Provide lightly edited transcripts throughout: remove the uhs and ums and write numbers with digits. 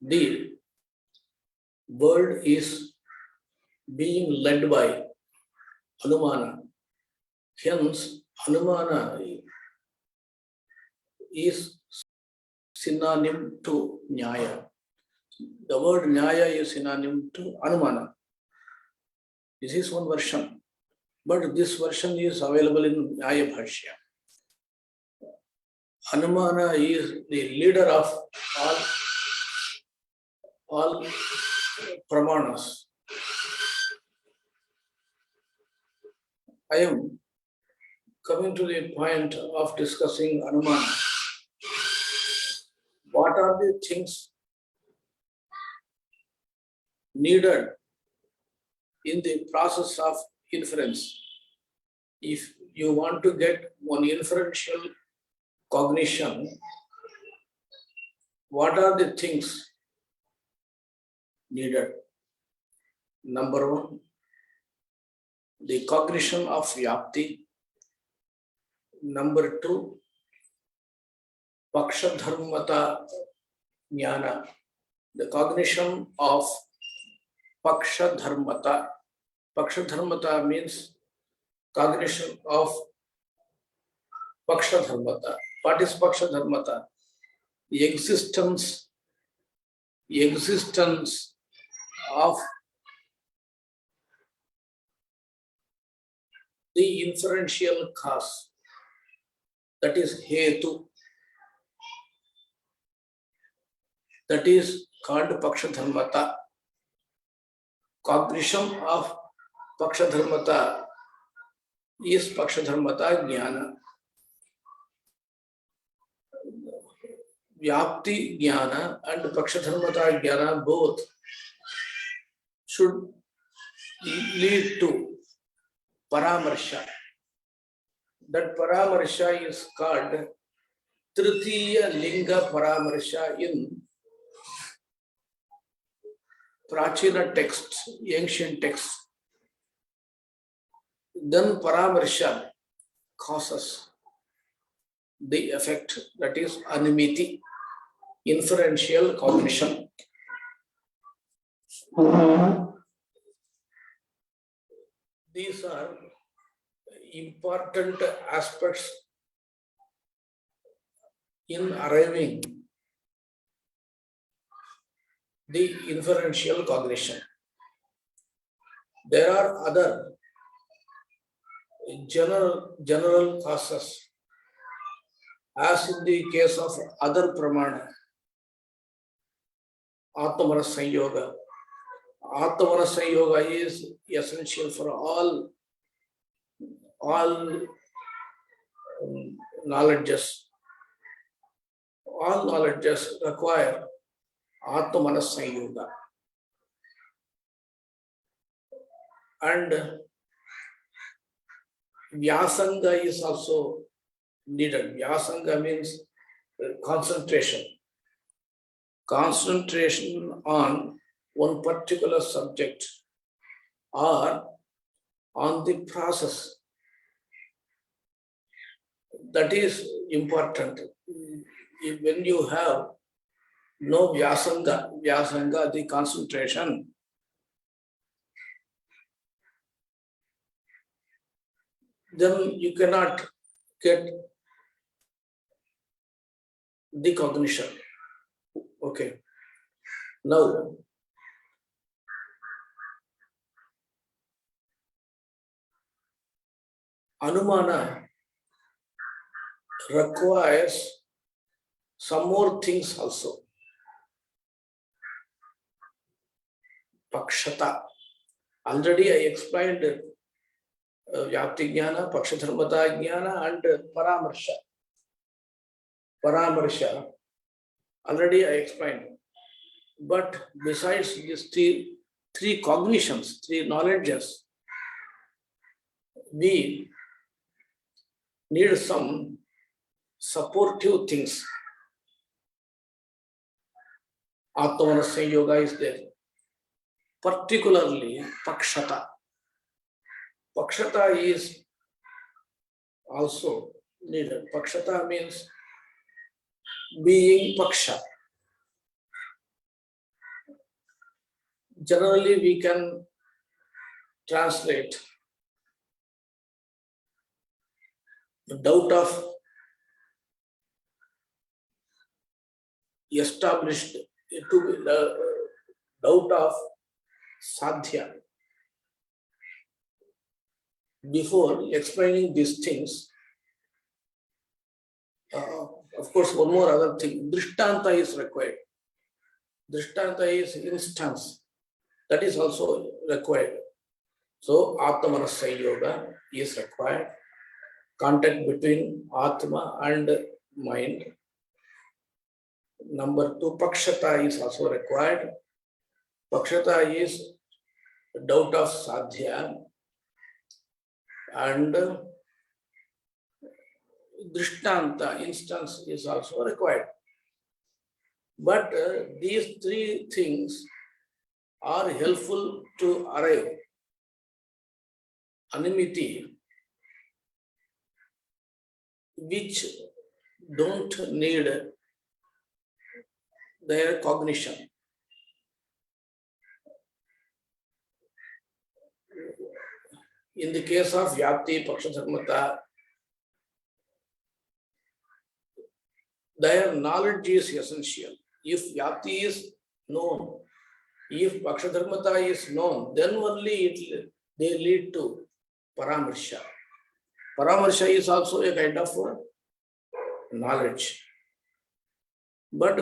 the world is being led by Anumana. Hence, Anumana is synonym to Nyaya. The word Nyaya is synonym to Anumana. This is one version, but this version is available in Nyaya Bhashya. Anumana is the leader of all Pramanas. I am coming to the point of discussing Anumana. What are the things needed in the process of inference? If you want to get one inferential cognition, what are the things needed? Number one, the cognition of Vyapti. Number two, Paksha Dharmata Jnana, the cognition of Paksha Dharmata. Paksha Dharmata means cognition of Paksha Dharmata. What is Paksha Dharmata? The existence of the inferential cause, that is Hetu. That is called Paksha Dharmata. Cognition of Paksha Dharmata is Paksha Dharmata Jnana. Vyapti Jnana and Paksha Dharmata Jnana both should lead to Paramarsha. That Paramarsha is called Tritiya Linga Paramarsha in Prachina texts, ancient texts. Then Paramarsha causes the effect, that is Anumiti, inferential cognition. These are important aspects in arriving the inferential cognition. There are other general causes, as in the case of other pramana, Atmamanas Sanyoga. Atmamanas Sanyoga is essential for all knowledges. All knowledges require Atmamanas Sanyoga. And Vyasanga is also needed. Vyasanga means concentration. Concentration on one particular subject or on the process. That is important. When you have no Vyasanga, the concentration, then you cannot get the cognition. Okay. Now, Anumana requires some more things also. Pakshata. Already I explained Vyapti Jnana, Paksha Dharmata Jnana and Paramarsha. Paramarsha, already I explained. But besides these three cognitions, three knowledges, we need some supportive things. Atmamanas Sanyoga is there. Particularly Pakshata. Pakshata is also needed. Pakshata means being Paksha. generally we can translate the doubt of established to the doubt of sadhya. Before explaining these things, of course, one more other thing, drishtanta is required. Drishtanta is instance. That is also required. So, Atma-Manasya Yoga is required. Contact between Atma and mind. Number two, Pakshata is also required. Pakshata is doubt of sadhya. And Drishtanta, instance, is also required. But these three things are helpful to arrive anonymity, which don't need their cognition. In the case of Vyapti, Paksha-Dharmata, their knowledge is essential. If Vyapti is known, if Paksha-Dharmata is known, then only they lead to Paramarsha. Paramarsha is also a kind of knowledge. But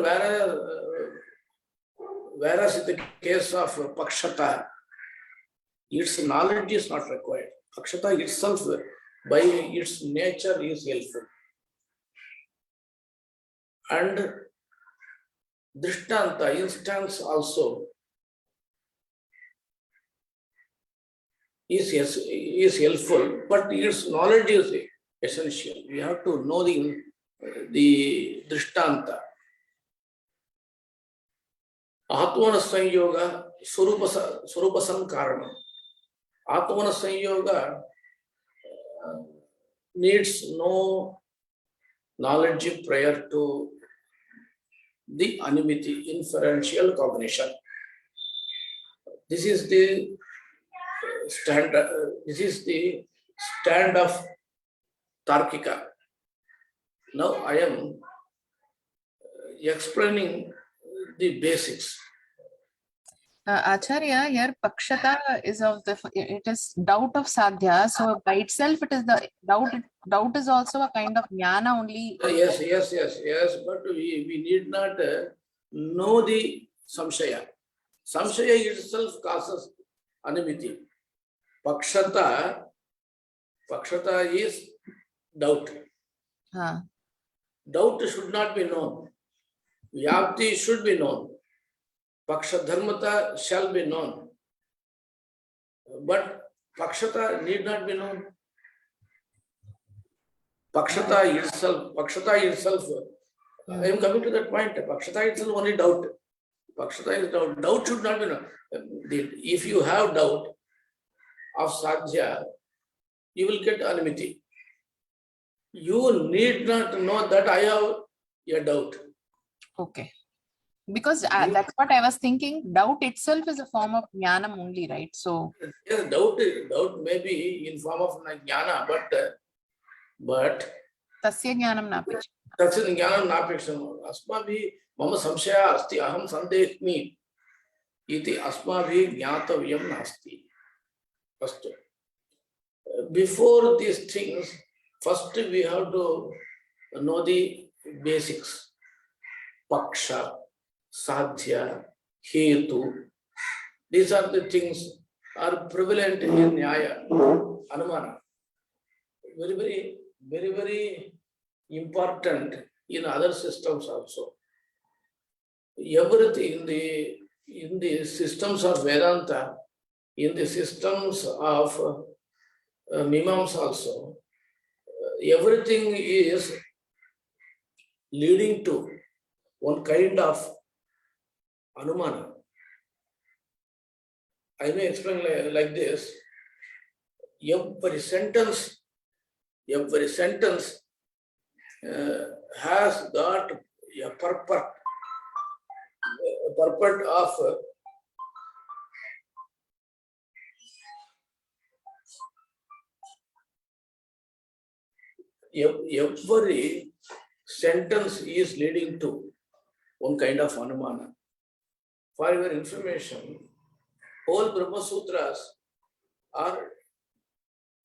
whereas in the case of Pakshata, its knowledge is not required. Pakshata itself, by its nature, is helpful. And Drishtanta, instance, also is helpful, but its knowledge is essential. We have to know the Drishtanta. Atmana Yoga, Surupasam Karana. Atmana Yoga needs no knowledge prior to the anonymity, inferential cognition. This is the stand. This is the stand of Tarkika. Now I am explaining the basics. Acharya, here Pakshata is of it is doubt of sadhya. So by itself, it is the doubt. Doubt is also a kind of jnana only. Yes. But we need not know the samshaya. Samshaya itself causes anonymity. Pakshata is doubt. Doubt should not be known. Vyapti should be known. Paksha dharmata shall be known. But Pakshata need not be known. Pakshata itself, I am coming to that point. Pakshata itself only doubt. Pakshata is doubt. Doubt should not be known. If you have doubt of sadhya, you will get anonymity. You need not know that I have a doubt. Okay. Because that's what I was thinking. Doubt itself is a form of jnana only, right? So yes, doubt may be in form of jnana, but tasya jnanam napeksha. Tasya jnanam napeksha. Asmabhi mama samshaya asti aham sandehmi iti asmabhi jnatavyam nasti. First, before these things, first we have to know the basics. Paksha, sadhya, hetu. These are the things are prevalent in Nyaya, Anumana. Very, very important in other systems also. Everything in the systems of Vedanta, in the systems of Mimamsa also, everything is leading to one kind of Anumana. I may explain like this. Every sentence has got a purport of every sentence is leading to one kind of anumana. For your information, whole Brahma Sutras are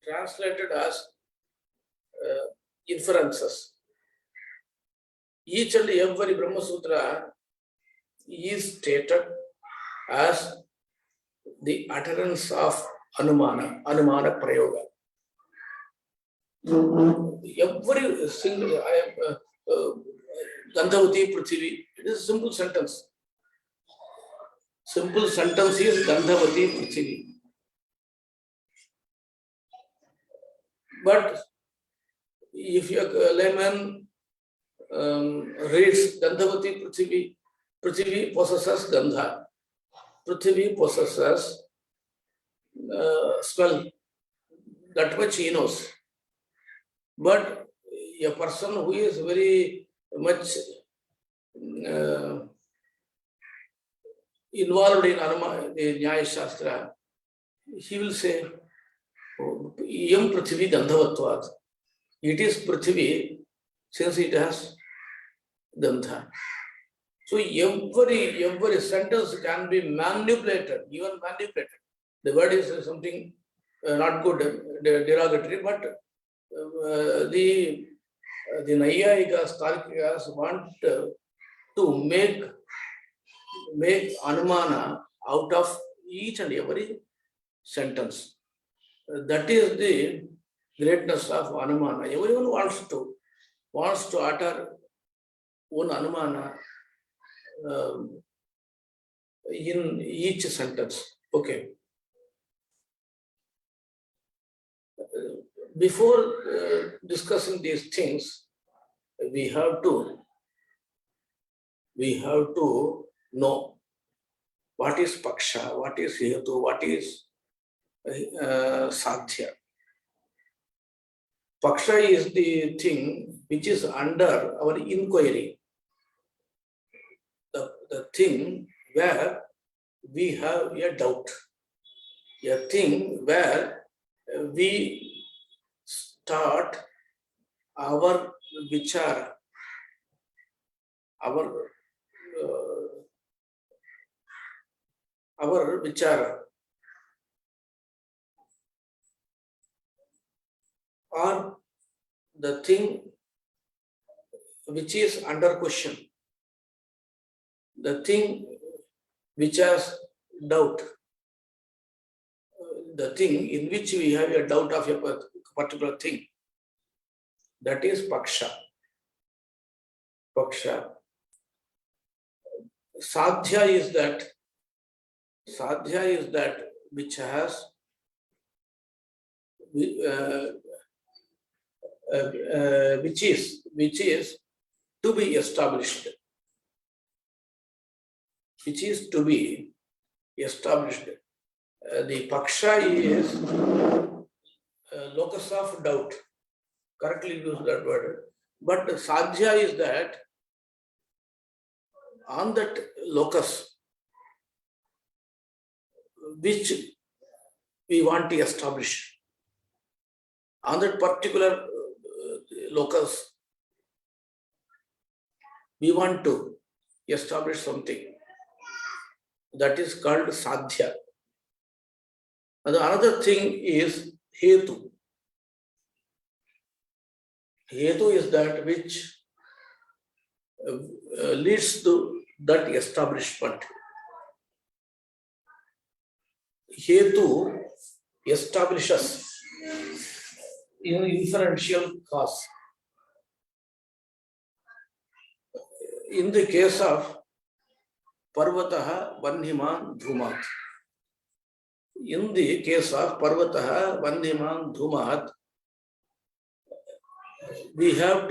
translated as inferences. Each and every Brahma Sutra is stated as the utterance of Anumana Prayoga. Every single Gandhavati Prithvi, it is a simple sentence. Simple sentence is Gandhavati Prithvi. But if your layman reads Gandhavati Prithvi, Prithvi possesses Gandha. Prithvi possesses smell. That much he knows. But a person who is very much involved in the Nyaya Sastra, he will say, Yam Prithvi Gandhavatvat. It is Prithvi since it has Gandha. So every sentence can be manipulated, even manipulated. The word is something not good, derogatory, but the Naiyayikas, Tarkikas want to make Anumana out of each and every sentence. That is the greatness of Anumana. Everyone wants to utter one Anumana in each sentence. Okay. Before discussing these things, we have to know what is Paksha, what is Hetu, what is Sadhya. Paksha is the thing which is under our inquiry. The thing where we have a doubt. A thing where we start our vichara, our vichara, or the thing which is under question, the thing which has doubt, the thing in which we have a doubt of a particular thing, that is Paksha. Paksha. Sadhya is that which has which is to be established. Which is to be established. The Paksha is locus of doubt. Correctly use that word. But Sadhya is that on that locus which we want to establish, on that particular locus, we want to establish something. That is called Sadhya. And another thing is Hetu. Hetu is that which leads to that establishment. Hetu establishes in inferential cause. In the case of Parvataha Vanhiman Dhumat. In the case of Parvataha Vanhiman Dhumat, we have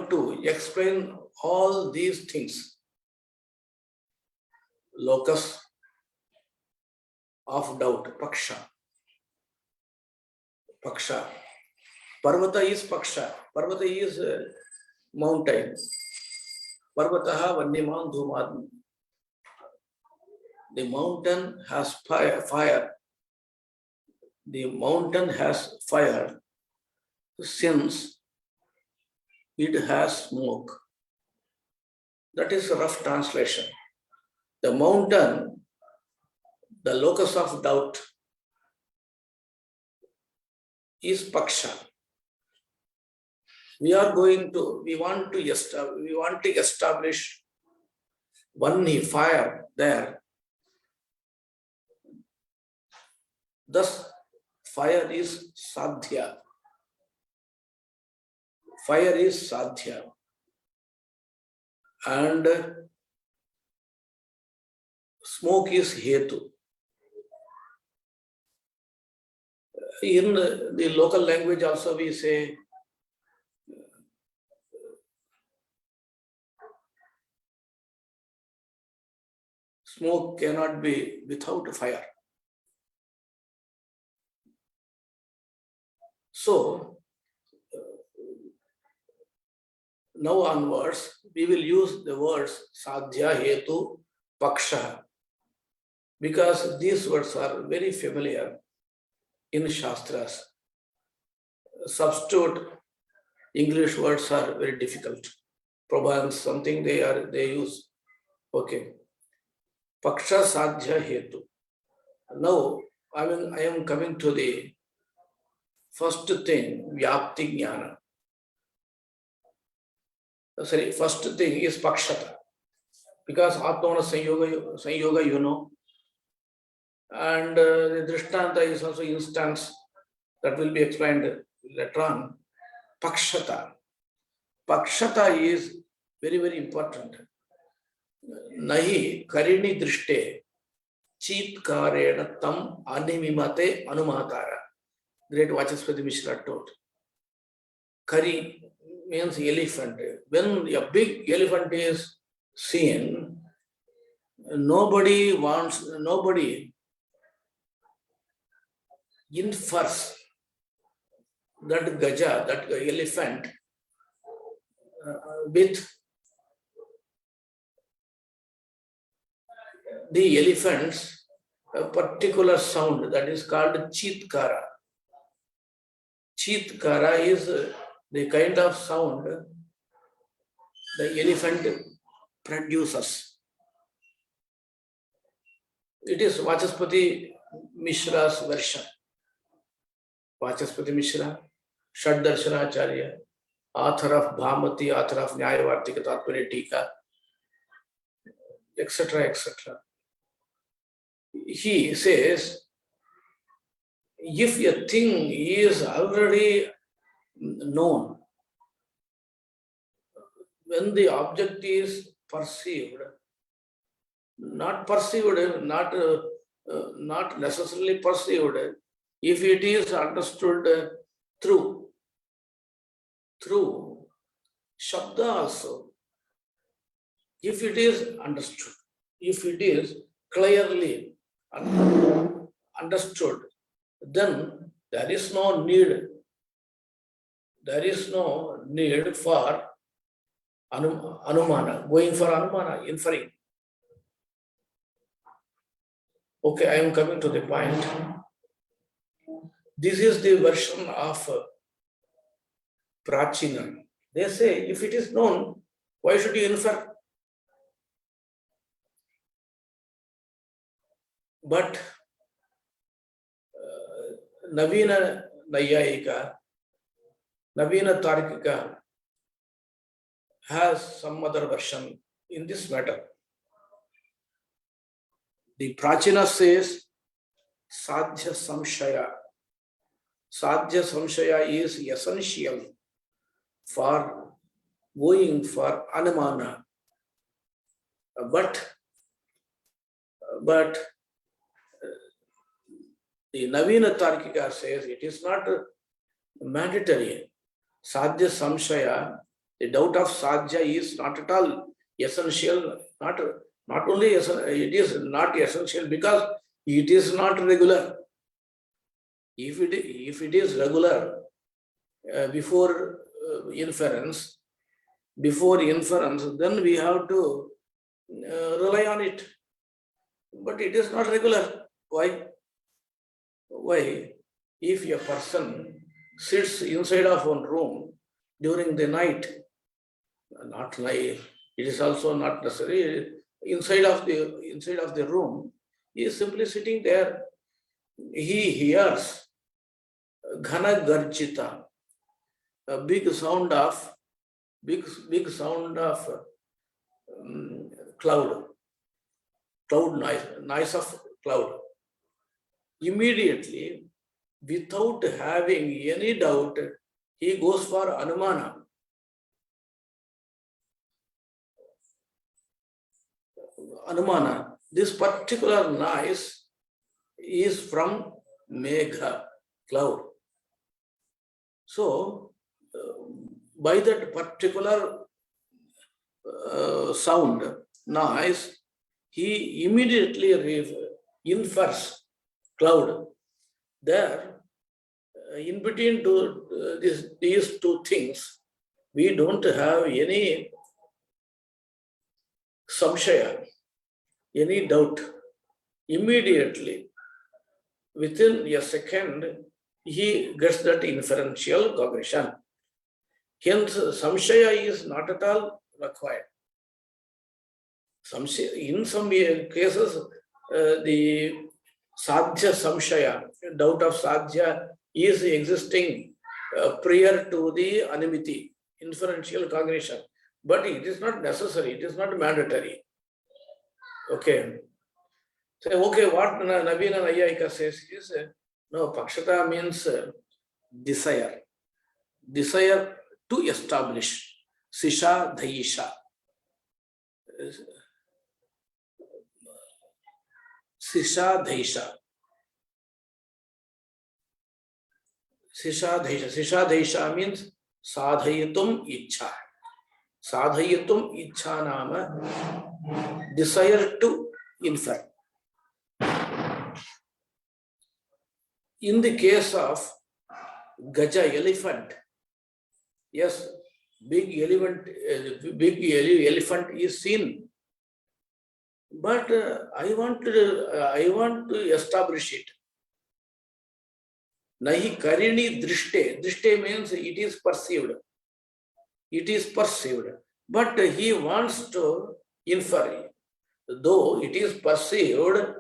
to explain all these things. Locus of doubt, Paksha. Paksha. Parvata is Paksha. Parvata is mountain. Parvataha Vanniman Dhumat. The mountain has fire. the mountain has fire since it has smoke. That is a rough translation. The mountain, the locus of doubt, is paksha. We want to establish one fire there. Thus, fire is sadhya. Fire is sadhya. And smoke is hetu. In the local language also we say smoke cannot be without fire. So, now onwards, we will use the words sadhya, hetu, paksha, because these words are very familiar in Shastras. Substitute English words are very difficult. Prabhan, something they use. Okay. Paksha, sadhya, hetu. Now, I am coming to the first thing, vyapti jnana. Sorry, first thing is pakshata. Because Atmana Sanyoga, you know. And the Drishtanta is also instance that will be explained later on. Pakshata. Pakshata is very, very important. Nahi karini drishte chitkarena tam animimate anumatara. Great Vachaspati Mishra told. Kari means elephant. When a big elephant is seen, nobody infers that gaja, that elephant, with the elephant's a particular sound that is called chitkara. Chitkara is the kind of sound the elephant produces. It is Vachaspati Mishra's version. Vachaspati Mishra, Shaddarshanacharya, author of Bhamati, author of Nyaya Vartika Tatparya Tika, etc., etc. He says, if a thing is already known, when the object is perceived, not necessarily perceived, if it is understood through Shabda also, if it is understood, if it is clearly understood, then there is no need for anumana, going for anumana, inferring. Okay, I am coming to the point. This is the version of Prachina. They say, if it is known, why should you infer? But Navina Nayayika, Navina Tarkika has some other version in this matter. The Prachina says Sadhya Samshaya. Sadhya Samshaya is essential for going for Anumana. But the Navina Tarkika says it is not mandatory. Sadhya Samshaya, the doubt of Sadhya is not at all essential, not only essential, it is not essential because it is not regular. If it is regular before inference, then we have to rely on it. But it is not regular. Why? if a person sits inside of one room during the night, not night, it is also not necessary, inside of the room, he is simply sitting there. He hears Ghana Garjita, a big sound of cloud noise of cloud. Immediately, without having any doubt, he goes for Anumana. Anumana. This particular noise is from Megha, cloud. So, by that particular sound, noise, he immediately infers cloud. There, in between these two things, we don't have any samshaya, any doubt. Immediately, within a second, he gets that inferential cognition. Hence, samshaya is not at all required. In some cases, the sadhya samshaya, doubt of sadhya, is existing prior to the animiti, inferential cognition. But it is not necessary, it is not mandatory. Okay. So, okay, what Navina Nayayika says is, no, pakshata means desire. Desire to establish. Sisha Dhaisha. Sisha Dhaisha. Sisha Dhaisha. Sisha Dhaisha means sadhayatum ichha. Sadhayatum ichha nama, desire to infer. In the case of Gaja, elephant, yes, big elephant is seen, but I want to establish it. Nahi karini drishte. Drishte means it is perceived. It is perceived, but he wants to infer. Though it is perceived,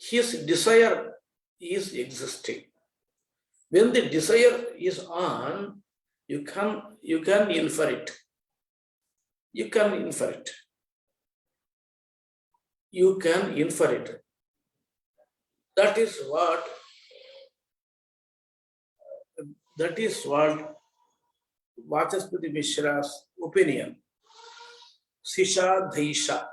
his desire is existing. When the desire is on, you can infer it. You can infer it. You can infer it. That is what Vachaspati Mishra's opinion. Sisha Dhaisha.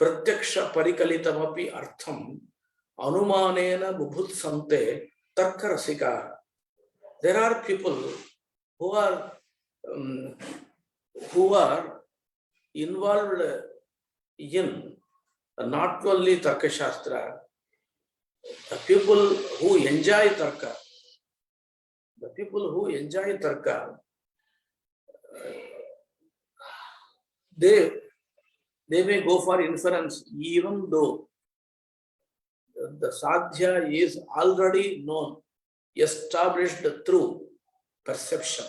Pratyaksha Parikalitamapi Artham Anumanena Bubhutsante Tarkarasika. There are people who are involved in not only Tarka Shastra, the people who enjoy Tarka. The people who enjoy Tarka, they may go for inference even though the sadhya is already known, established through perception.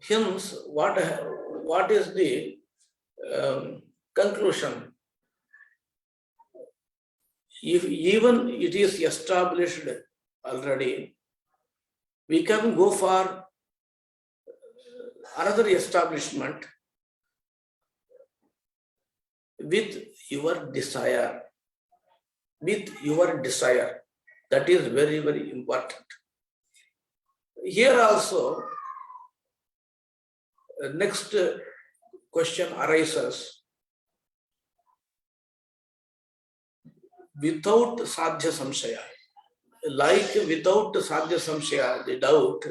Hence, what is the conclusion? If even it is established already, we can go for another establishment with your desire. With your desire. That is very, very important. Here also, next question arises. Without sadhya samshaya, like without sadhya samshaya, the doubt,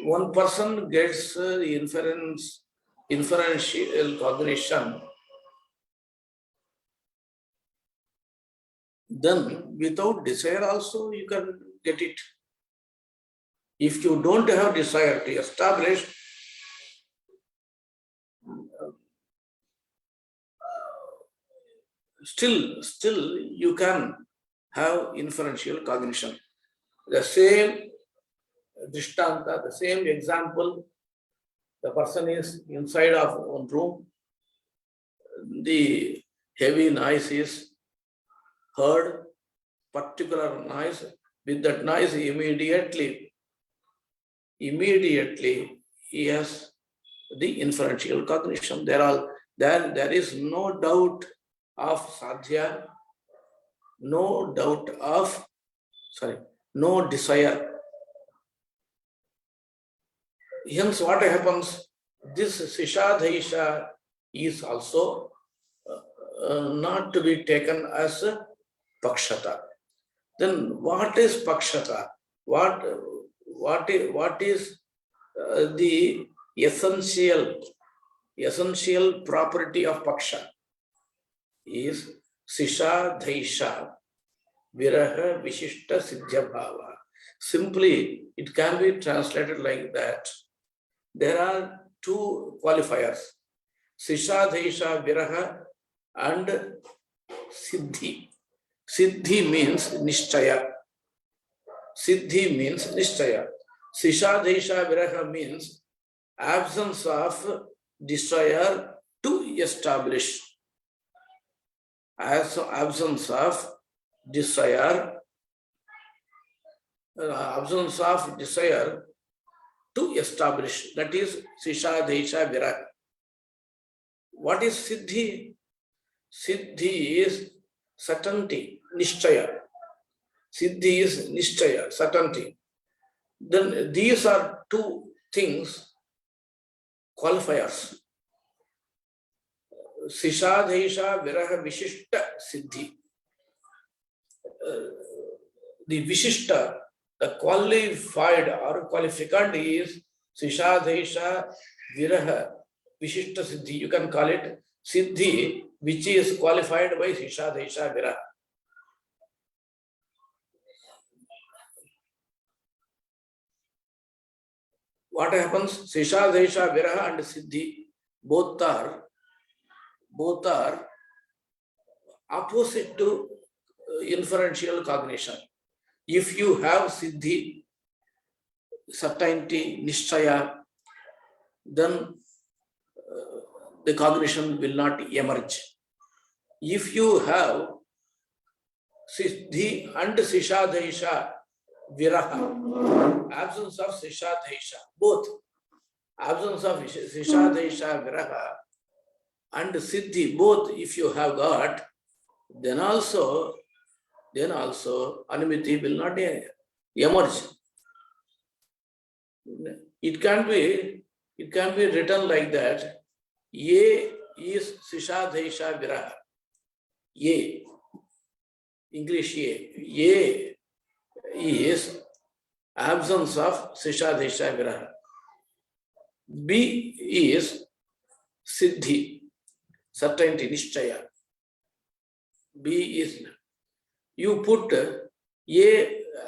one person gets inferential cognition, then without desire also you can get it. If you don't have desire to establish, still you can have inferential cognition. The same drishtanta, the same example, the person is inside of one room, the heavy noise is heard, particular noise, with that noise immediately he has the inferential cognition. There is no doubt of sadhya, no desire. Hence, what happens? This sishadhaisha is also not to be taken as pakshata. Then what is pakshata? What is the essential property of paksha? Is sishadhaisha viraha vishishta siddhya bhava. Simply, it can be translated like that. There are two qualifiers, sishadhaisha viraha and siddhi. Siddhi means nishchaya. Siddhi means nishchaya. Sishadhaisha viraha means absence of desire to establish. Absence of desire to establish. That is sishadhaisha viraha. What is siddhi? Siddhi is certainty, nishchaya. Siddhi is nishchaya, certainty. Then these are two things, qualifiers. Sishadhaisha viraha vishishta siddhi. The vishishta, the qualified or qualificant is sishadhaisha viraha vishishta siddhi. You can call it siddhi, which is qualified by sishadhaisha viraha. What happens? Sishadhaisha viraha and siddhi both are opposite to inferential cognition. If you have siddhi, certainty, nishchaya, then the cognition will not emerge. If you have siddhi and sishadhaisha viraha, absence of sishadhaisha, both absence of sishadhaisha viraha and siddhi, both if you have got, then also anumiti will not emerge. It can be written like that. Ye is sishadhaisha viraha. Ye, English ye. Ye is absence of sishadhaisha viraha. B is siddhi, certainty, nishchaya. B is, you put A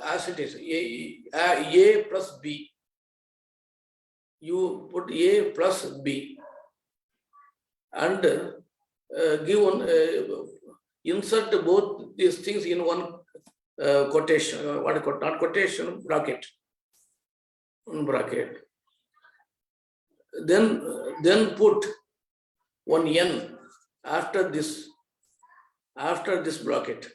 as it is, A plus B. You put A plus B and insert both these things in one quotation, not quotation, bracket. Then put one N after this bracket.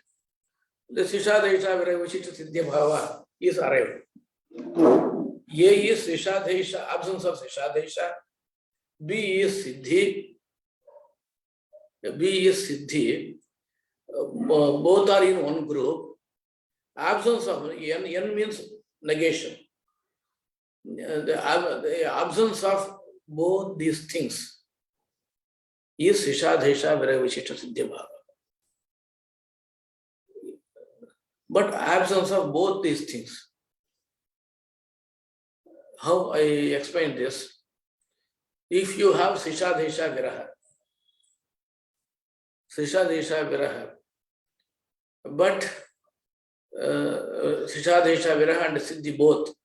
The sishadhaisha viraha vishishta siddhya bhava is arrived. A is sishadhaisha, absence of sishadhaisha. B is siddhi. Both are in one group. Absence of N means negation. The absence of both these things is sishadhaisha viraha vishishta siddhya bhava. But absence of both these things. How I explain this? If you have sishadhaisha viraha, but sishadhaisha viraha and siddhi both,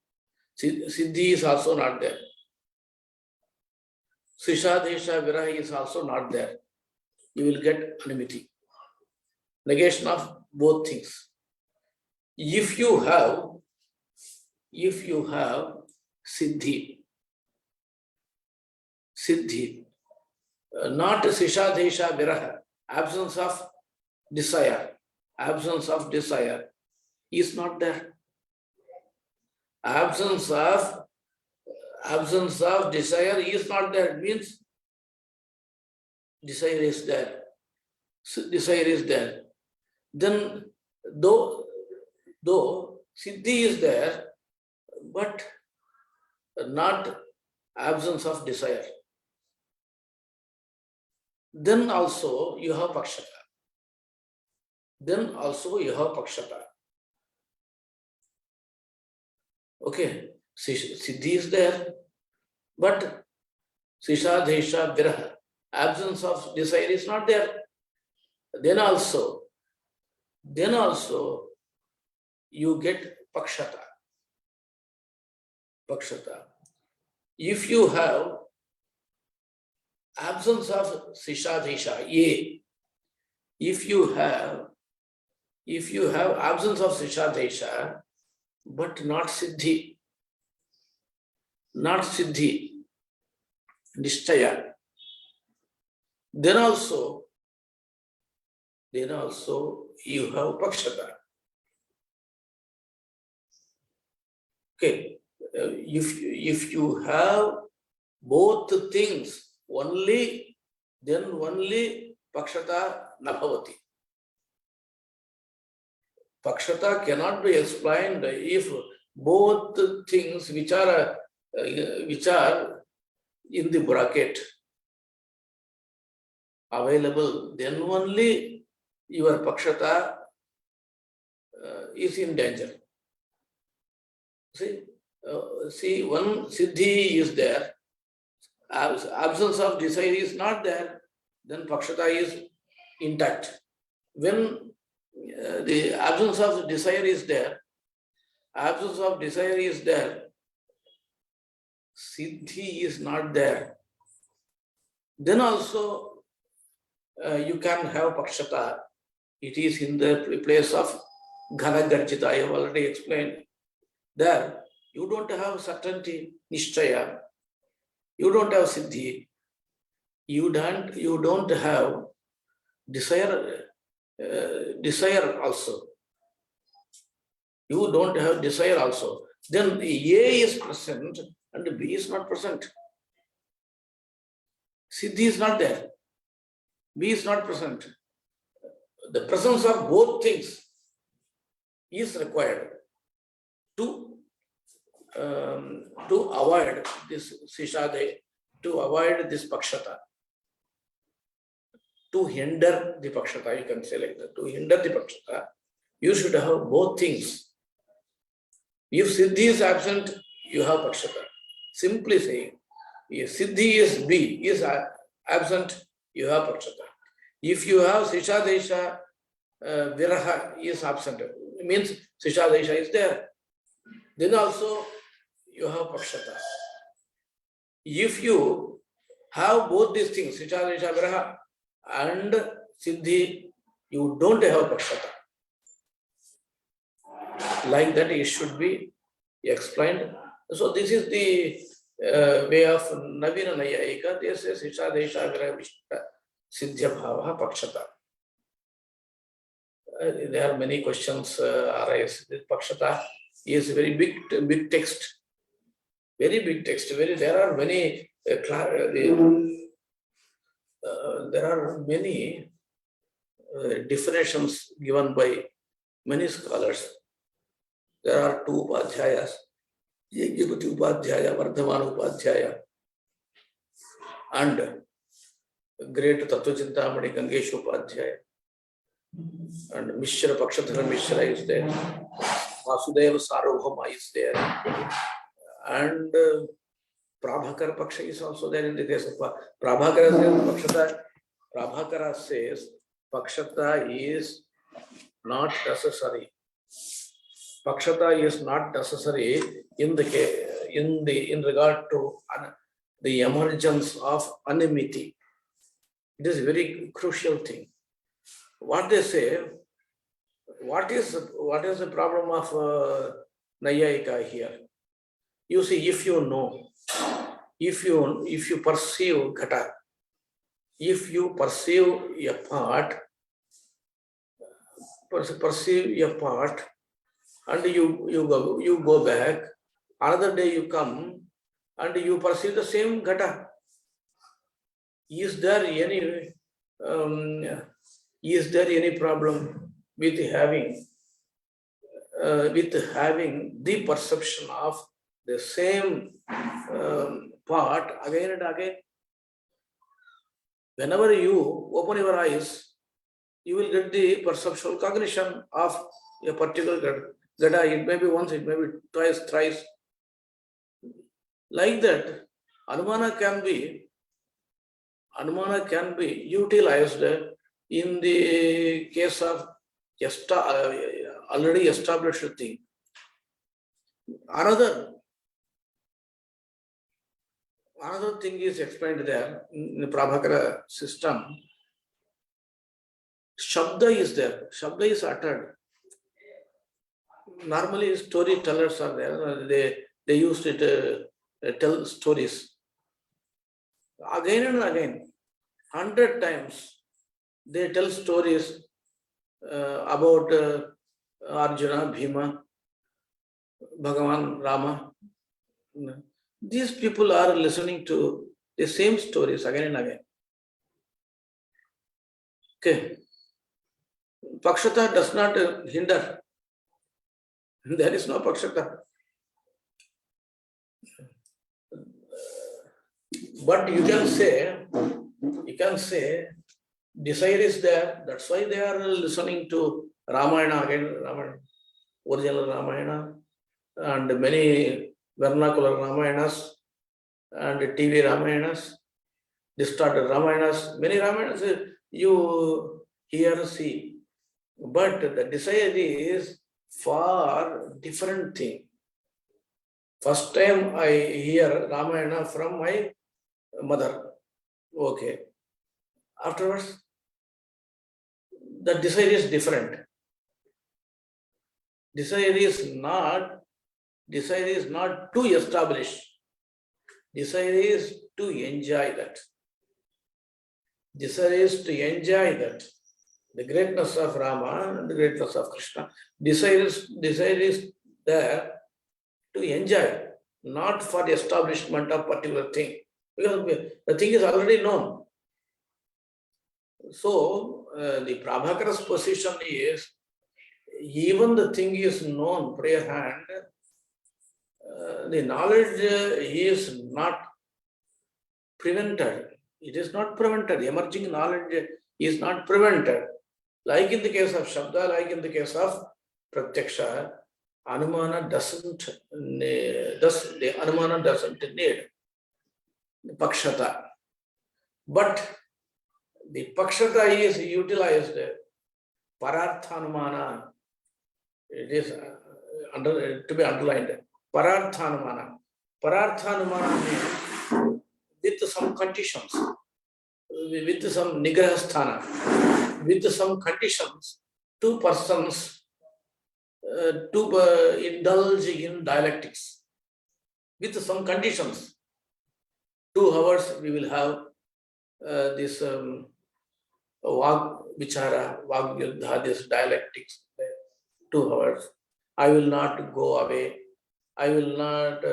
siddhi is also not there. Sishadhaisha viraha is also not there. You will get anumiti. negation of both things. If you have siddhi, not sisha desha viraha, absence of desire is not there. Absence of desire is not there. It means desire is there. Then though siddhi is there, but not absence of desire, then also you have pakshata. Okay, siddhi is there, but sisha desha viraha, absence of desire is not there. Then also you get pakshata. If you have absence of sisha desha, if you have absence of sisha desha, but not siddhi, nishtaya, then also you have pakshata. Okay, if you have both things only, then only pakshata nabhavati. Pakshata cannot be explained if both things which are in the bracket available, then only your pakshata is in danger. See, one siddhi is there, absence of desire is not there, then pakshata is intact. When the absence of desire is there, siddhi is not there, then also you can have pakshata. It is in the place of ghana garjita. I have already explained. There, you don't have certainty, nishtaya. You don't have siddhi. You don't have desire also. You don't have desire also. Then A is present and B is not present. Siddhi is not there. B is not present. The presence of both things is required to avoid this sishade, to avoid this pakshata, to hinder the pakshata, you can say like that. To hinder the pakshata, you should have both things. If siddhi is absent, you have pakshata. Simply saying, if siddhi is B, is absent, you have pakshata. If you have sisha desha viraha is absent, it means sisha desha is there, then also you have pakshata. If you have both these things, sisha desha viraha and siddhi, you don't have pakshata. Like that it should be explained. So this is the way of Navina Nayayika. They say sisha desha viraha vishta siddhya bhava pakshata. There are many questions arise. This pakshata is a very big text. Very big text. There are many definitions given by many scholars. There are two upadhyayas, Yajnapati Upadhyaya, Vardhamana Upadhyaya, and great Tattvachintamani Gangesha Upadhyaya, and Mishra Pakshathara Mishra is there, Vasudeva Sarvabhauma is there, and Prabhakara Paksha is also there in the case of Prabhakara says Pakshata is not necessary. Pakshata is not necessary in regard to the emergence of enmity. It is a very crucial thing. What they say, what is the problem of Nayayika here? You see, if you know, if you perceive Ghata, if you perceive a part, and you go back, another day you come and you perceive the same Ghata. Is there any problem with having the perception of the same part again and again? Whenever you open your eyes, you will get the perceptual cognition of a particular Ghata. It may be once, it may be twice, thrice. Like that, Anumana can be utilized in the case of already established thing. Another thing is explained there in the Prabhakara system. Shabda is there. Shabda is uttered. Normally, storytellers are there. They used to tell stories. Again and again, 100 times, they tell stories about Arjuna, Bhima, Bhagavan, Rama. These people are listening to the same stories again and again. Okay. Pakshata does not hinder. There is no Pakshata. But you can say, desire is there. That's why they are listening to Ramayana again, original Ramayana, and many vernacular Ramayanas and TV Ramayanas, distorted Ramayanas. Many Ramayanas you hear, see. But the desire is for different thing. First time I hear Ramayana from my mother. Okay. Afterwards, the desire is different. Desire is not to establish. Desire is to enjoy that. Desire is to enjoy that. The greatness of Rama and the greatness of Krishna. Desire is there to enjoy, not for the establishment of particular thing. Because the thing is already known. So, the Prabhakara's position is, even the thing is known prior hand, the knowledge is not prevented. It is not prevented. Emerging knowledge is not prevented. Like in the case of Shabda, like in the case of Pratyaksha, Anumana doesn't need Pakshata. But the Pakshata is utilized, Pararthanumana. It is to be underlined. Pararthanumana. Pararthanumana means with some conditions, with some nigrahasthana, with some conditions, two persons to indulge in dialectics. With some conditions, 2 hours we will have this Vag Vichara, Vag Yuddha, this dialectics, 2 hours. I will not go away. I will not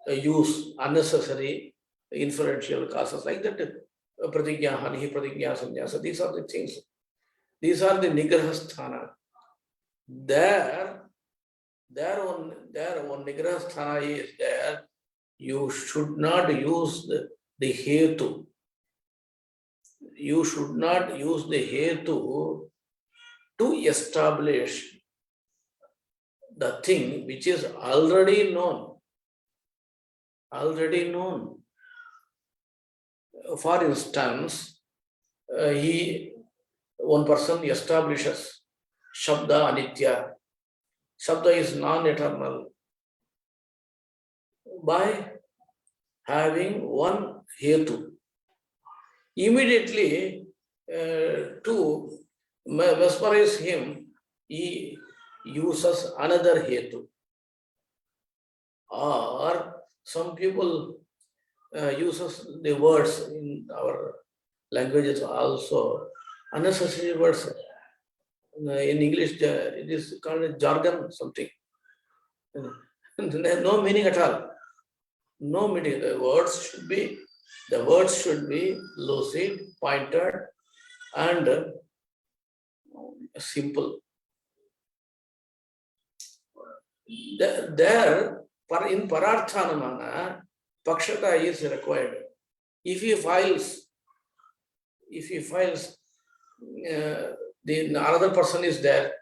use unnecessary inferential causes like that. Pratigya, Hani, Pratigya, Sannyasa. These are the things. These are the Nigrahasthana. There one Nigrahasthana is there. You should not use the hetu. You should not use the hetu to establish the thing which is already known. Already known. For instance, one person establishes Shabda Anitya. Shabda is non-eternal by having one hetu. Immediately to mesmerize him, he uses another hetu. Or some people uses the words in our languages also, unnecessary words. In English, it is called jargon, something. No meaning at all. No meaning. The words should be lucid, pointed, and simple. There, in Pararthanamana, Pakshata is required. If he files, the another person is there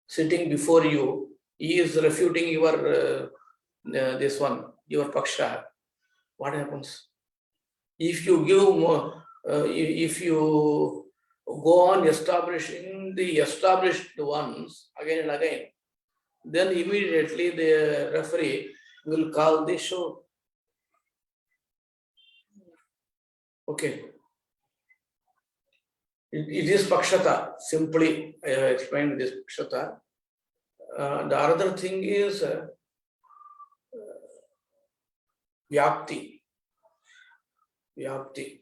sitting before you, he is refuting your this one, your Paksha. What happens? If you give more, if you go on establishing the established ones again and again, then immediately the referee will call the show. Okay. It is Pakshata. Simply, I have explained this Pakshata. The other thing is Vyapti. Vyapti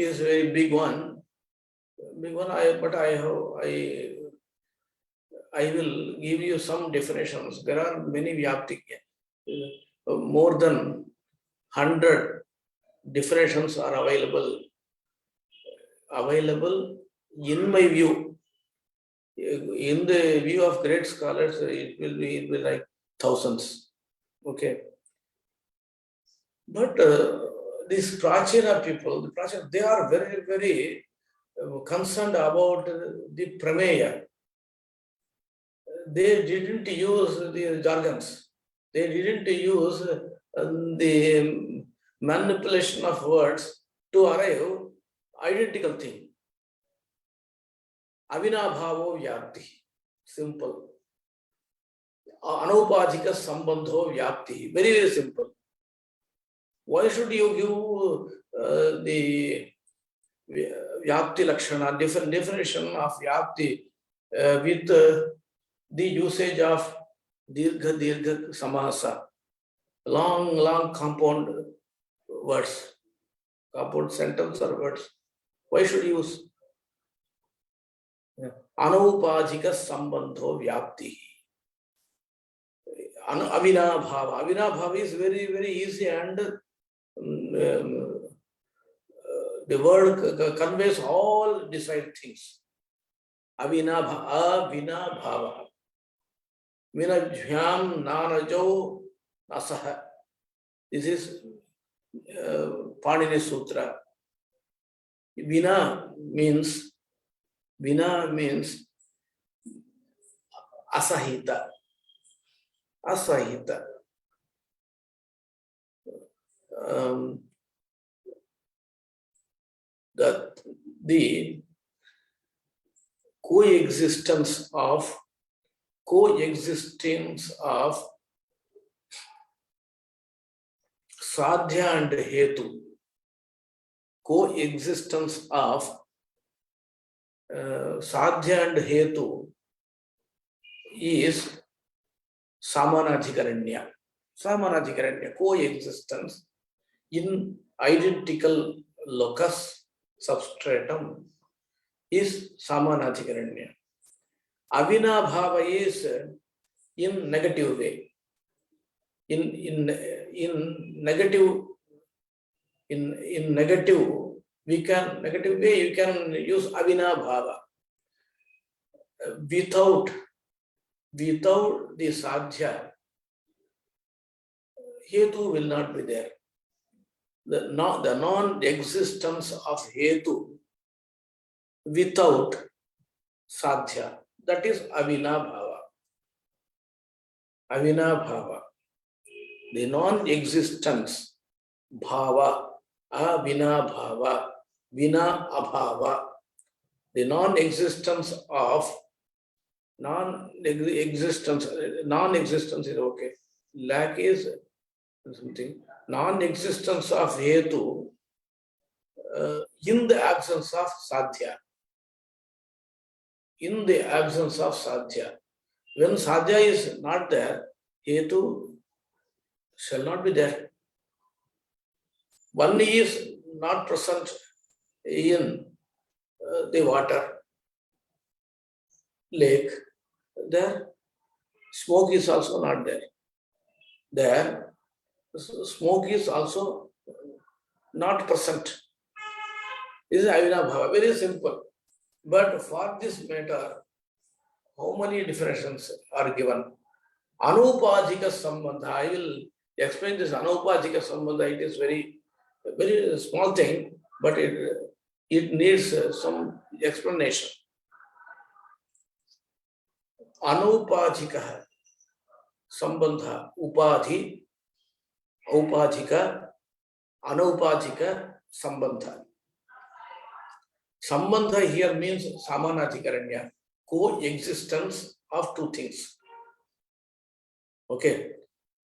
is a very big one. I will give you some definitions. There are many Vyapti. More than 100 definitions are available in my view. In the view of great scholars, it will be like thousands. Okay. But these Prachina people, they are very, very concerned about the Prameya. They didn't use the jargons. They didn't use the manipulation of words to arrive identical thing. Avinabhavo vyapti. Simple. Anaupadhika sambandho vyapti. Very, very simple. Why should you give the vyapti lakshana, definition of vyapti with the usage of dirgha samasa, long compound words, compound sentence or words? Why should you use anaupadhika sambandho vyapti? Avinabhava. Avinabhava is very, very easy, and the word conveys all desired things. Avinabhava. Vinajhyam nanajo nasaha. This is Panini Sutra. Vina means asahita. Asahita. That the coexistence of sadhya and hetu, coexistence of sadhya and hetu is samanadhikaranya. Samanadhikaranya, coexistence in identical locus substratum is samanadhikaranya. Avinabhava is in negative way. In negative we can negative way you can use avinabhava. Without the sadhya, hetu will not be there. The non-existence of hetu without sadhya, that is avinabhava. Avinabhava. The non-existence, bhava, avinabhava, vina abhava. The non-existence is okay. Lack is something. Non-existence of hetu in the absence of sadhya. in the absence of sadhya. When sadhya is not there, hetu shall not be there. One is not present in the water, lake, there smoke is also not there. There, smoke is also not present. This is Avinabhava, very simple. But for this matter, how many definitions are given? Anupadhika sambandha. I will explain this anupadhika sambandha. It is very small thing, but it needs some explanation. Anupadhika sambandha, upadhi, upadhika, anupadhika sambandha. Sambandha here means samanadhikaranya, coexistence of two things. Okay.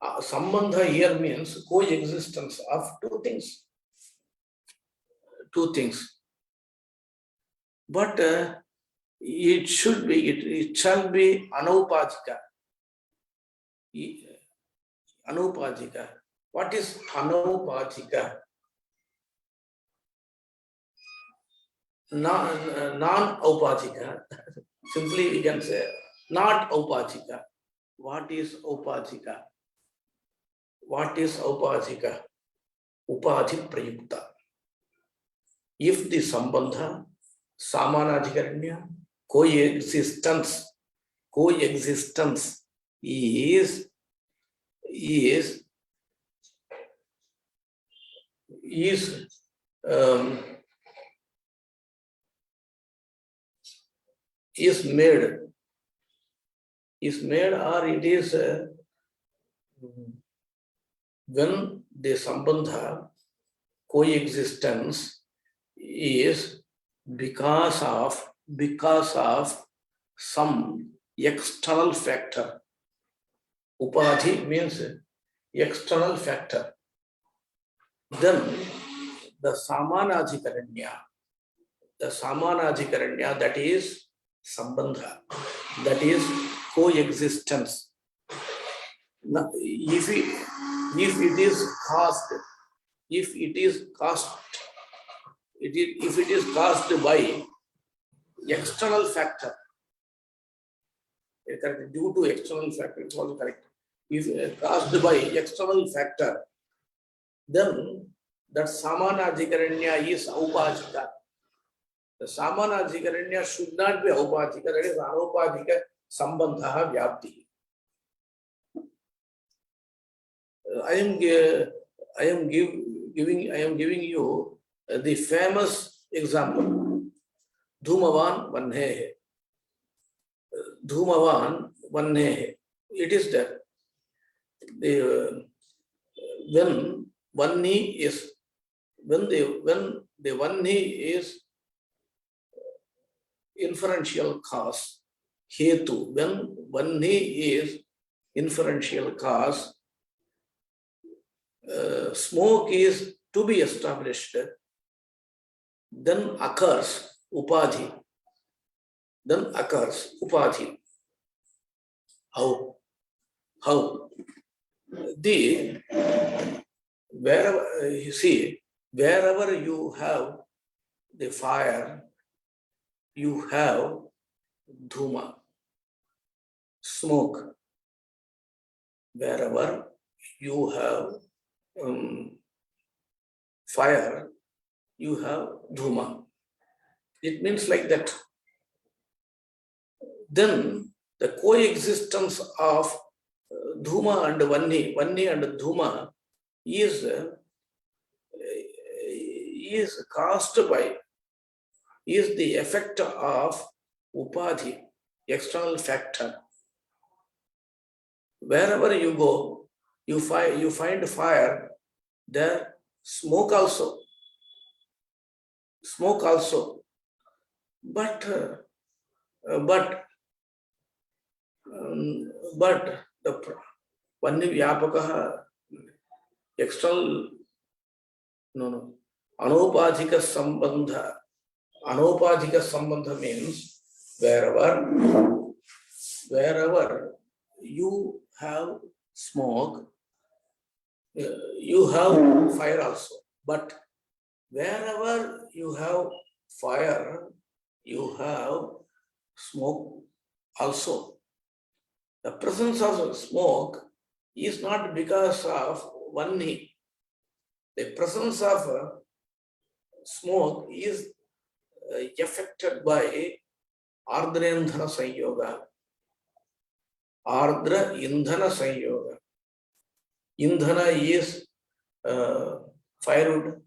Sambandha here means coexistence of two things. Two things. But it should be, it shall be anupadhika. Anupadhika. What is anupadhika? Non-upadhika. Simply we can say not upadhika. What is upadhika? What is upadhika? Upadhi prayukta. If the sambandha, samanadhikaranya, coexistence is made or it is when the sambandha coexistence is because of some external factor. Upadhi means external factor. Then the samanadhikaranya, that is sambandha, that is coexistence. Now, if it is caused by external factor, due to external factor, it's also correct. If caused by external factor, then that samanadhikaranya is upadhika. The samanadhikaranya should not be upadhika, that is anupadhika sambandha vyapti. I am giving you the famous example. Dhumavan vannehe. Dhumavan vannehe. It is there. When the vanni is inferential cause, hetu. When vanni is inferential cause, smoke is to be established, then occurs upadhi. How? Wherever you see, wherever you have the fire, you have dhuma, smoke. Wherever you have fire, you have dhuma. It means like that. Then the coexistence of dhuma and vanni and dhuma is caused by, is the effect of upadhi, external factor. Wherever you go, you find fire, there smoke also. But the vanni vyapakaha external, Anupadhika sambandha means wherever you have smoke, you have fire also. But wherever you have fire, you have smoke also. The presence of smoke is not because of one need. The presence of smoke is affected by Ardra Indhana Sanyoga. Ardra Indhana Sanyoga. Indhana is firewood.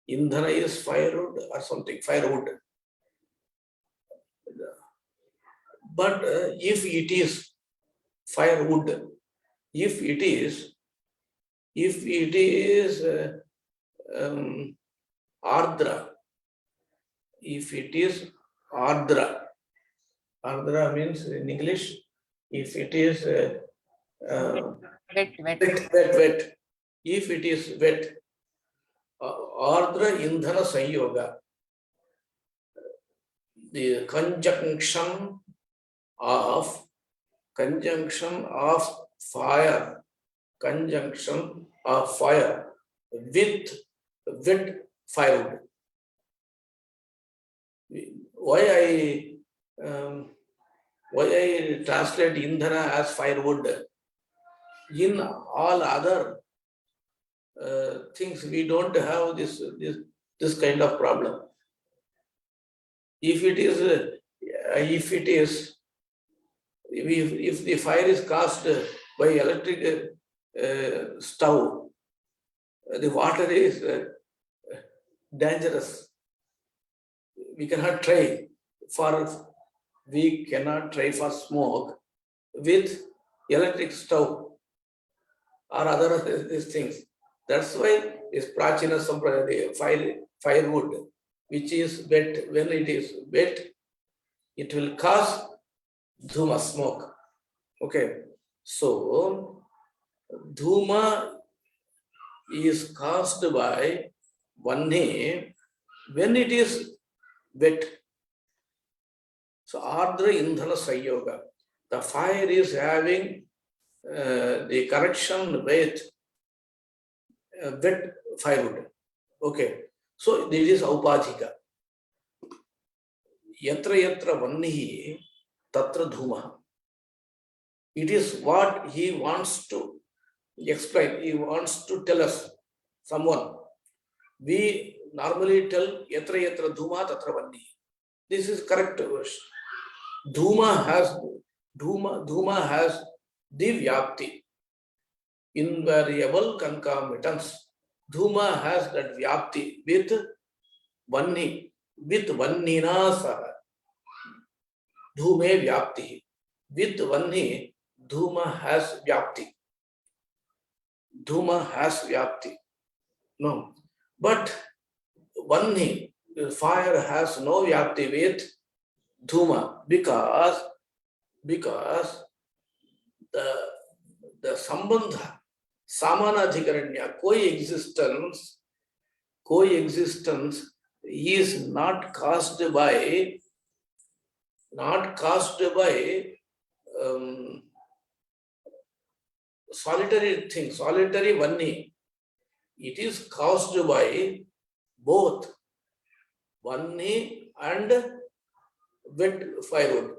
Indhana is firewood or something, firewood. But if it is firewood, if it is Ardra, if it is Ardra, Ardra means in English, if it is Wet. wet. If it is wet, Ardra Indhana Sanyoga, the conjunction of fire with wet firewood. Why I translate Indhana as firewood? In all other things, we don't have this kind of problem. If the fire is caused by electric stove, the water is dangerous. We cannot try for smoke with electric stove or other these things. That's why this Prachina Sampradaya, firewood, which is wet. When it is wet, it will cause dhuma, smoke. Okay, so dhuma is caused by one name when it is wet. So Ardra Indhana Sanyoga, the fire is having the correction with wet firewood. Okay, so this is Aupadhika. Yatra yatra vannihi tatra dhuma. It is what he wants to explain. He wants to tell us, someone. We normally tell yatra yatra dhuma tatra vannihi. This is correct verse. Dhuma has the vyapti, invariable concomitance. Dhuma has that vyapti with vannina saha. Dhume vyapti. With vanni, dhuma has vyapti. Dhuma has vyapti. No. But vanni, fire has no vyapti with dhuma because the sambandha, samanadhikaranya, coexistence is not caused by solitary thing, solitary vanni. It is caused by both vanni and wet firewood.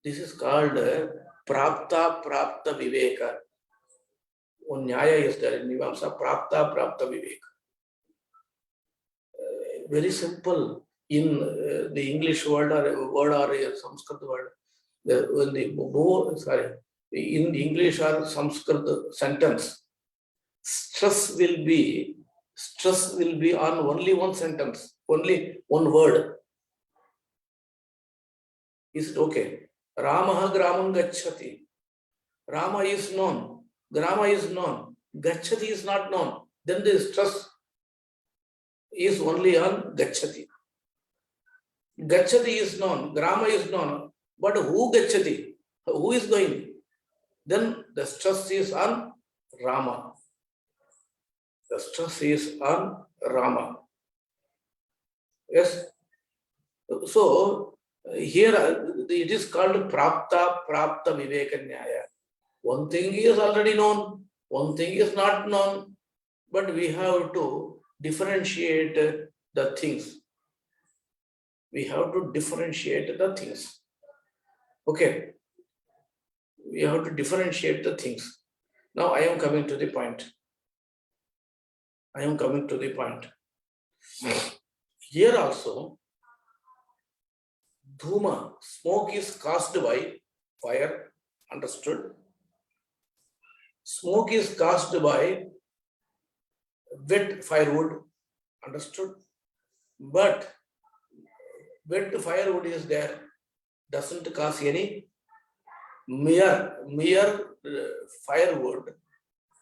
This is called prapta viveka. On Nyaya is there in Mimamsa, prapta viveka. Very simple. In the English word or Sanskrit word, in the English or Sanskrit sentence, stress will be on only one sentence, only one word. Is it okay? Ramaha gramam gacchati. Rama is known. Grama is known. Gacchati is not known. Then the stress is only on gacchati. Gacchati is known. Grama is known. But who gacchati? Who is going? Then the stress is on Rama. The stress is on Rama. Yes? So here it is called prapta viveka nyaya. One thing is already known, one thing is not known, but we have to differentiate the things. We have to differentiate the things. Okay. We have to differentiate the things. Now I am coming to the point. Here also, dhuma, smoke is caused by fire, understood. Smoke is caused by wet firewood, understood. But wet firewood is there, doesn't cause any mere firewood,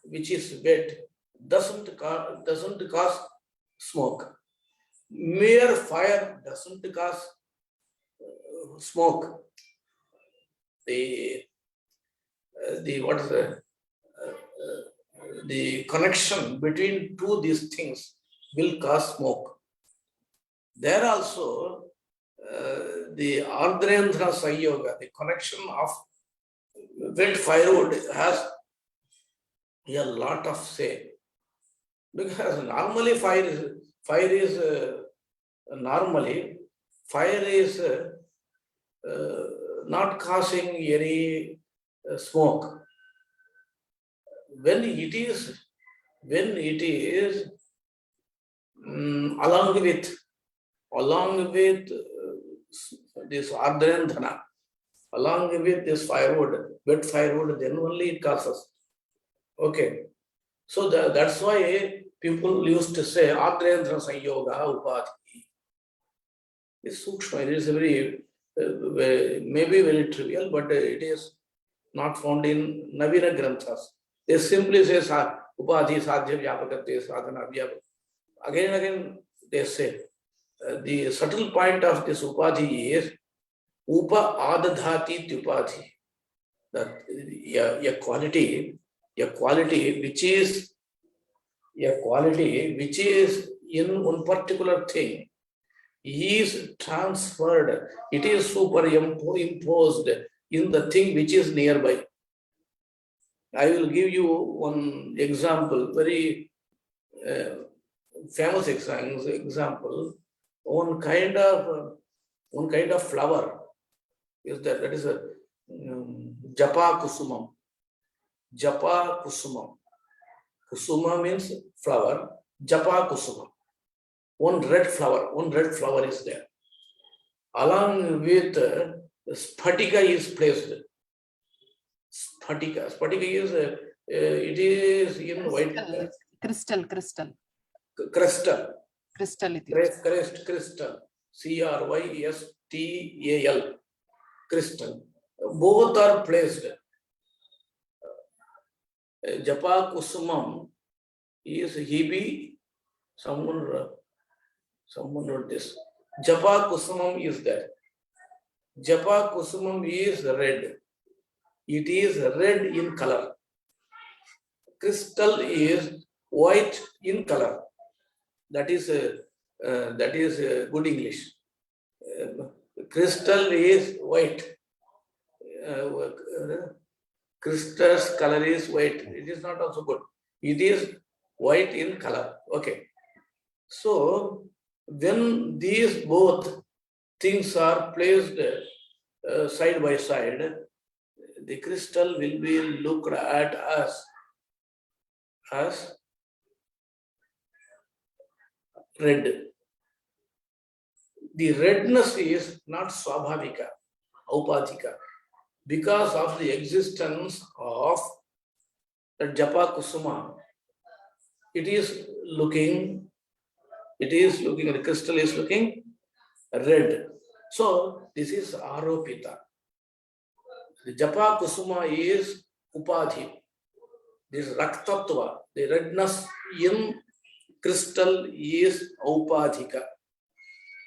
which is wet, doesn't cause smoke. Mere fire doesn't cause smoke. The what is the connection between these things will cause smoke. There also the Ardrendra Sayoga, the connection of wet firewood has a lot of say, because normally fire is not causing any smoke. When it is along with this ardrendhana, along with this firewood, wet firewood, then only it causes. Okay. So that's why people used to say ardrendra sanyoga upadhi. It's sukshma. It is maybe very trivial, but it is not found in Navina Granthas. They simply say upadhi sadhya vyapakate sadhana vyapakate. Again and again they say the subtle point of this upadhi is upa adadhati upadhi. That a quality which is in one particular thing is transferred, it is superimposed in the thing which is nearby. I will give you one example, very famous example. One kind of flower is that is a japa kusumam. Japa kusumam. Kusuma means flower. Japa kusumam. One red flower is there. Along with sphatika is placed. Sphatika is it is in white. Crystal. Crystal. Crystal. CRYSTAL. Crystal. Both are placed. Japa kusumam is Hebe. Someone wrote this. Japa kusumam is there. Japa kusumam is red. It is red in color. Crystal is white in color. That is good English. Crystal is white. Crystal's color is white. It is not also good. It is white in color. Okay. So when these both things are placed side by side, the crystal will be looked at as red. The redness is not swabhavika, aupadhika, because of the existence of the japa kusuma. The crystal is looking red. So this is aropita. The japa kusuma is upadhi. This raktatva, the redness in crystal is aupadhika.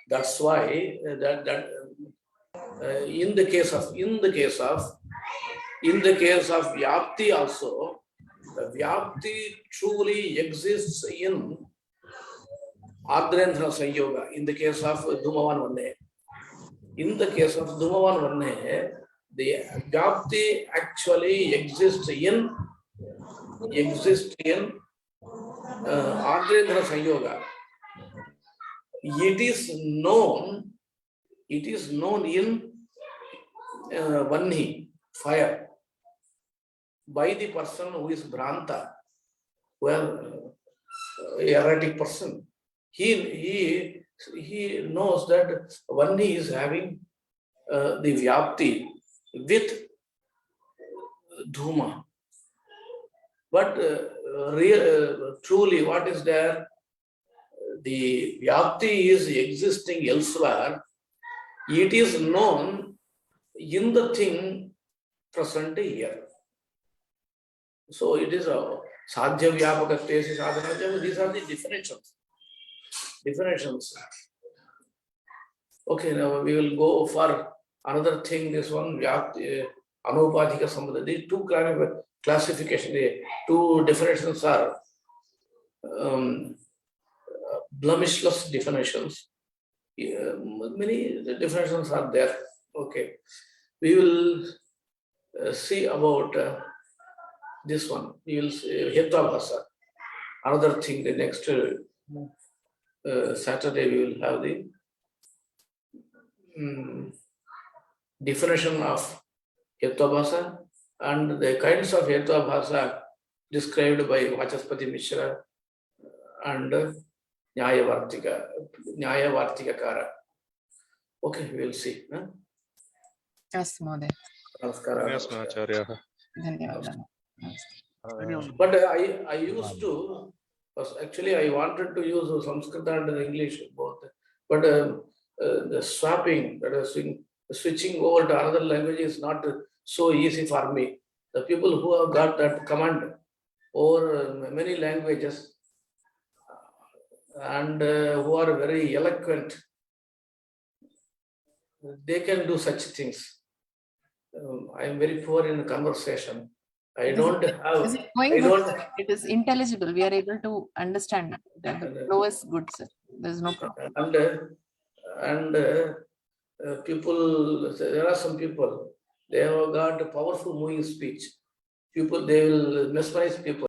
That's why in the case of vyapti also, the vyapti truly exists in ardrendra sanyoga in the case of dhumavan one day. In the case of Dhumavan Vanne, the Vyapti actually exists in Ardhendra Sanyoga. It is known in Vanni, fire, by the person who is Bhranta, who is erratic person. He knows that Vanni is having the Vyapti with Dhuma. But truly, what is there? The Vyapti is existing elsewhere. It is known in the thing present here. So it is a Sadhya Vyapakatesi Sadhana. These are the definitions. Okay, now we will go for another thing. This one, Vyapti, Anupadhika Sambandha. These two classifications, the two definitions are blemishless definitions. Many definitions are there. Okay, we will see about this one. We will see Hetavasa. Another thing, the next Saturday we will have the definition of Hetavasa and the kinds of Hetavasa described by Vachaspati Mishra and Nyaya Vartikakara. Okay, we will see. Huh? Yes, Moday. Namaskara. But I used to, actually I wanted to use Sanskrit and English both, but the swapping, that is switching over to another language is not so easy for me. The people who have got that command over many languages and who are very eloquent, they can do such things. I am very poor in conversation. I don't have. Is it going good, sir? It is intelligible. We are able to understand it. The flow is good, sir. There is no problem. And people, there are some people, they have got a powerful moving speech. People, they will mesmerize people.